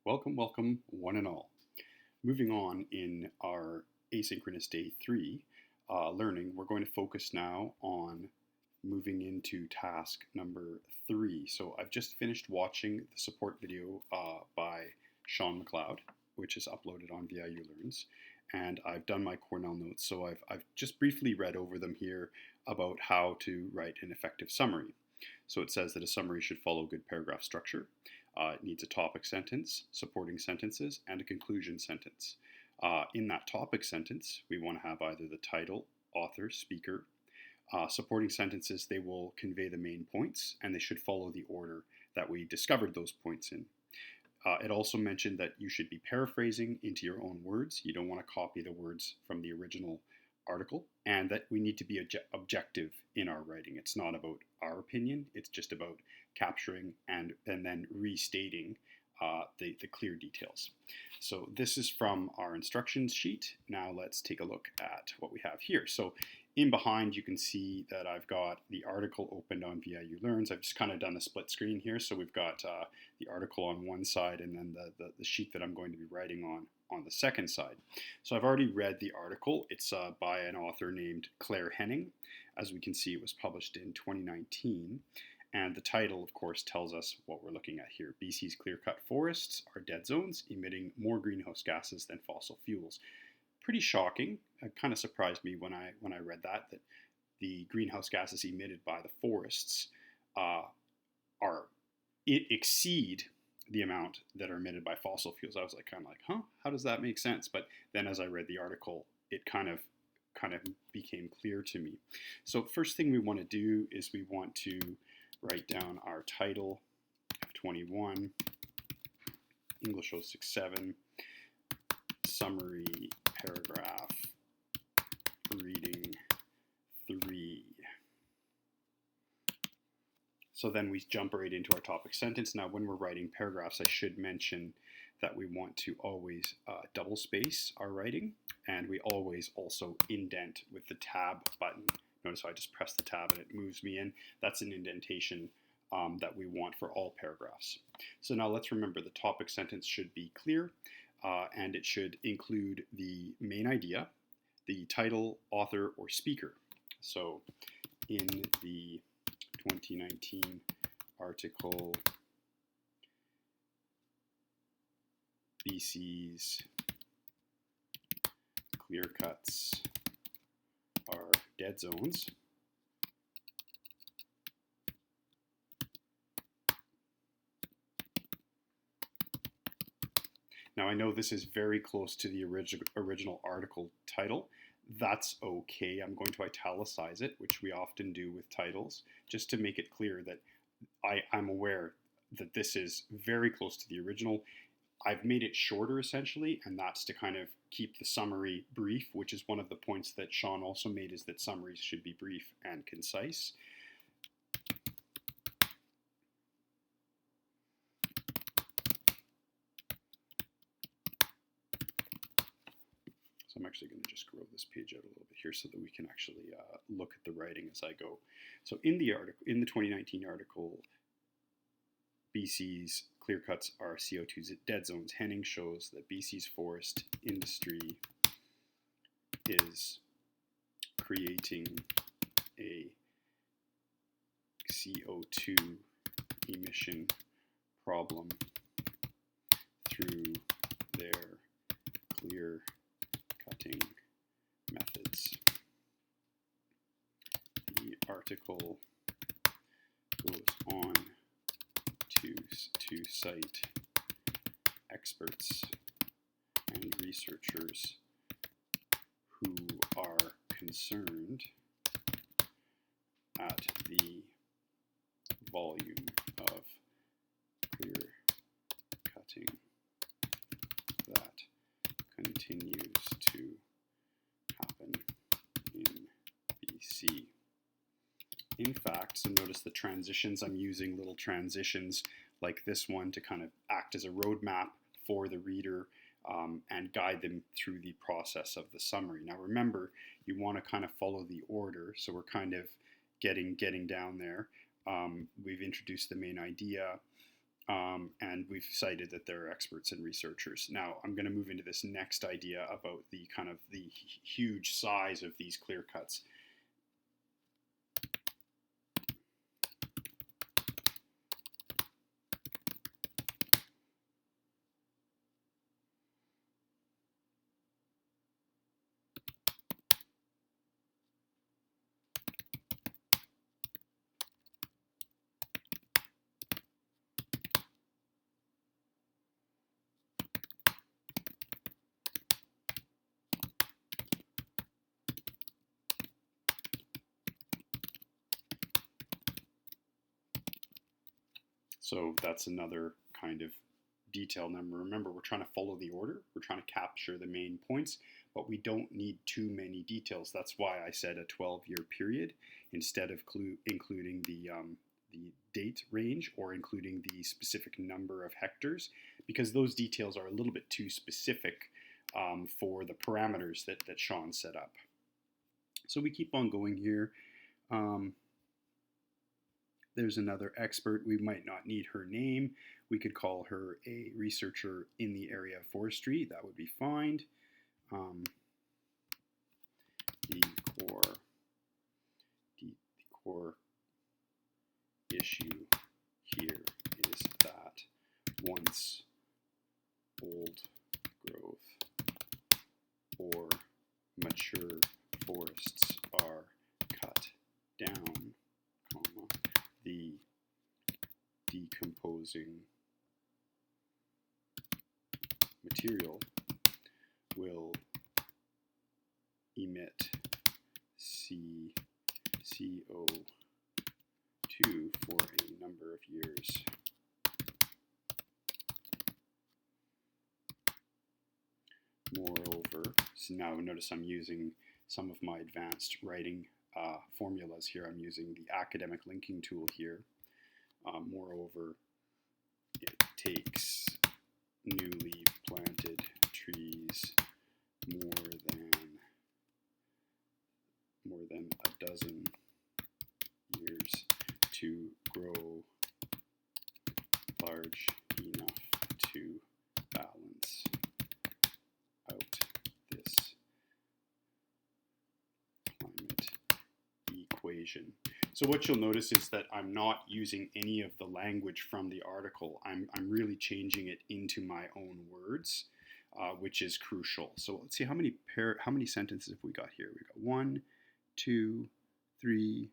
Welcome, welcome, one and all. Moving on in our asynchronous day 3 learning, we're going to focus now on moving into task number 3. So I've just finished watching the support video by Sean McLeod, which is uploaded on VIU Learns, and I've done my Cornell notes. So I've just briefly read over them here about how to write an effective summary. So it says that a summary should follow good paragraph structure. It needs a topic sentence, supporting sentences, and a conclusion sentence. In that topic sentence, we want to have either the title, author, speaker. Supporting sentences, they will convey the main points, and they should follow the order that we discovered those points in. It also mentioned that you should be paraphrasing into your own words. You don't want to copy the words from the original article, and that we need to be objective in our writing. It's not about our opinion, it's just about capturing and then restating the clear details. So this is from our instructions sheet. Now let's take a look at what we have here. So in behind, you can see that I've got the article opened on VIU Learns. I've just kind of done the split screen here. So we've got the article on one side and then the sheet that I'm going to be writing on the second side. So I've already read the article. It's by an author named Claire Henning. As we can see, it was published in 2019. And the title, of course, tells us what we're looking at here. BC's clear-cut forests are dead zones, emitting more greenhouse gases than fossil fuels. Pretty shocking. It kind of surprised me when I read that the greenhouse gases emitted by the forests exceed the amount that are emitted by fossil fuels. I was kind of like, huh, how does that make sense? But then as I read the article, it kind of became clear to me. So first thing we want to do is we want to write down our title, F21, English 067, summary paragraph, reading 3. So then we jump right into our topic sentence. Now when we're writing paragraphs, I should mention that we want to always double space our writing, and we always also indent with the tab button. Notice how I just press the tab and it moves me in. That's an indentation that we want for all paragraphs. So now let's remember the topic sentence should be clear and it should include the main idea, the title, author, or speaker. So in the 2019 article, BC's clear cuts are dead zones. Now I know this is very close to the original article title. That's okay. I'm going to italicize it, which we often do with titles, just to make it clear that I'm aware that this is very close to the original. I've made it shorter essentially, and that's to kind of keep the summary brief, which is one of the points that Sean also made, is that summaries should be brief and concise. So I'm actually going to just grow this page out a little bit here so that we can actually look at the writing as I go. So in the 2019 article, BC's clear cuts are CO2 dead zones. Henning shows that BC's forest industry is creating a CO2 emission problem through their clear cutting methods. The article goes on to cite experts and researchers who are concerned at the volume of clear cutting that continues to happen in BC. In fact, so notice the transitions. I'm using little transitions like this one to kind of act as a roadmap for the reader and guide them through the process of the summary. Now remember, you want to kind of follow the order, so we're kind of getting down there. We've introduced the main idea. and we've cited that they're experts and researchers. Now, I'm going to move into this next idea about the kind of the huge size of these clear cuts. So that's another kind of detail number. Remember, we're trying to follow the order. We're trying to capture the main points, but we don't need too many details. That's why I said a 12-year period instead of including the date range or including the specific number of hectares, because those details are a little bit too specific for the parameters that Sean set up. So we keep on going here. There's another expert. We might not need her name. We could call her a researcher in the area of forestry. That would be fine. The core issue here is that once old growth or mature forests are cut down, the decomposing material will emit CO2 for a number of years. Moreover, so now notice I'm using some of my advanced writing formulas here. I'm using the academic linking tool here. Moreover, it takes newly planted trees more than a dozen years to grow large enough to balance out this climate equation. So what you'll notice is that I'm not using any of the language from the article. I'm really changing it into my own words, which is crucial. So let's see how many sentences have we got here. We got 1, 2, 3,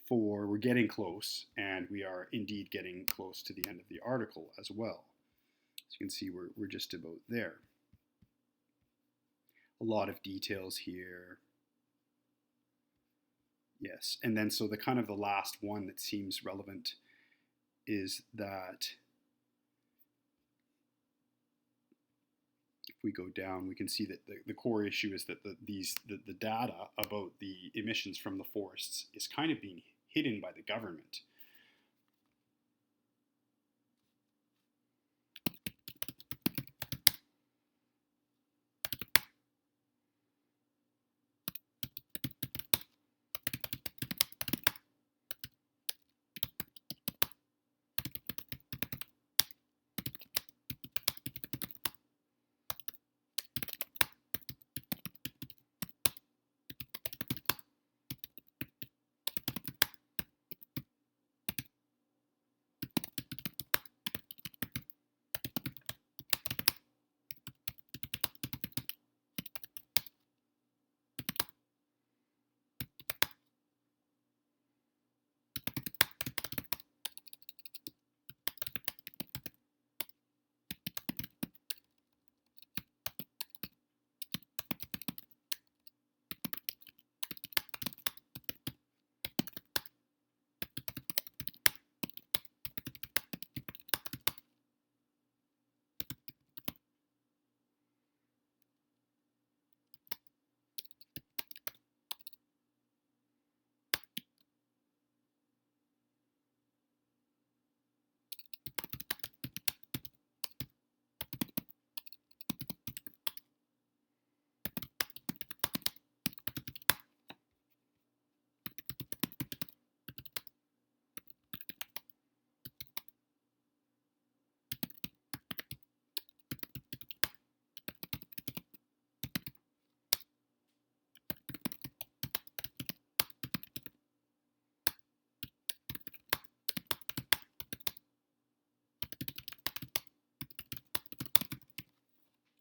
4. We're getting close, and we are indeed getting close to the end of the article as well. As you can see, we're just about there. A lot of details here. Yes, and then so the kind of the last one that seems relevant is that if we go down, we can see that the core issue is that the data about the emissions from the forests is kind of being hidden by the government.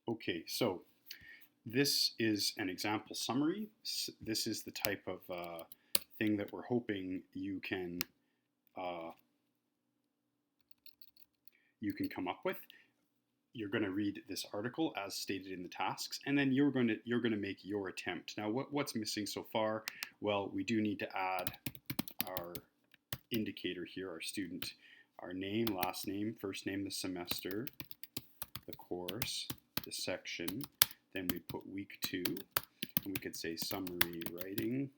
Okay, so this is an example summary. This is the type of thing that we're hoping uh, you can come up with. You're going to read this article as stated in the tasks, and then you're going to make your attempt. Now, what's missing so far? Well, we do need to add our indicator here, our student, our name, last name, first name, the semester, the course, the section. Then we put week 2, and we could say summary writing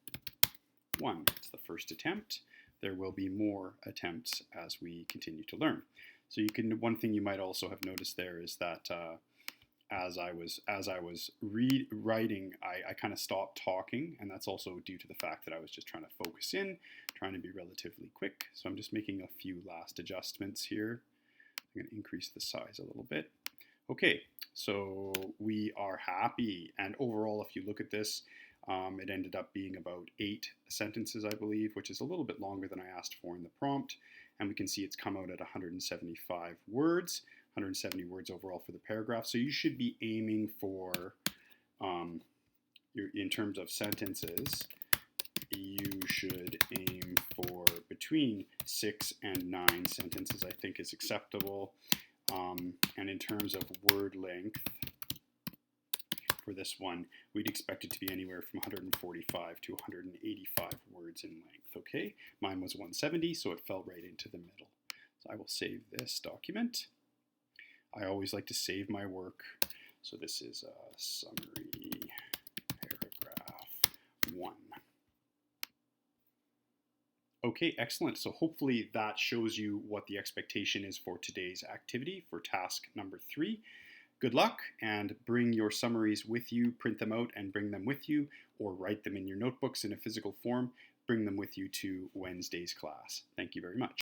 1. It's the first attempt. There will be more attempts as we continue to learn. So one thing you might also have noticed there is that as I was writing, I kind of stopped talking, and that's also due to the fact that I was just trying to focus in, trying to be relatively quick. So I'm just making a few last adjustments here. I'm going to increase the size a little bit. Okay, so we are happy, and overall, if you look at this, it ended up being about 8 sentences, I believe, which is a little bit longer than I asked for in the prompt. And we can see it's come out at 175 words, 170 words overall for the paragraph. So you should be aiming for, in terms of sentences, you should aim for between 6 and 9 sentences, I think is acceptable. And in terms of word length, for this one, we'd expect it to be anywhere from 145 to 185 words in length, okay? Mine was 170, so it fell right into the middle. So I will save this document. I always like to save my work. So this is a summary paragraph 1. Okay, excellent. So hopefully that shows you what the expectation is for today's activity for task number 3. Good luck, and bring your summaries with you, print them out and bring them with you, or write them in your notebooks in a physical form. Bring them with you to Wednesday's class. Thank you very much.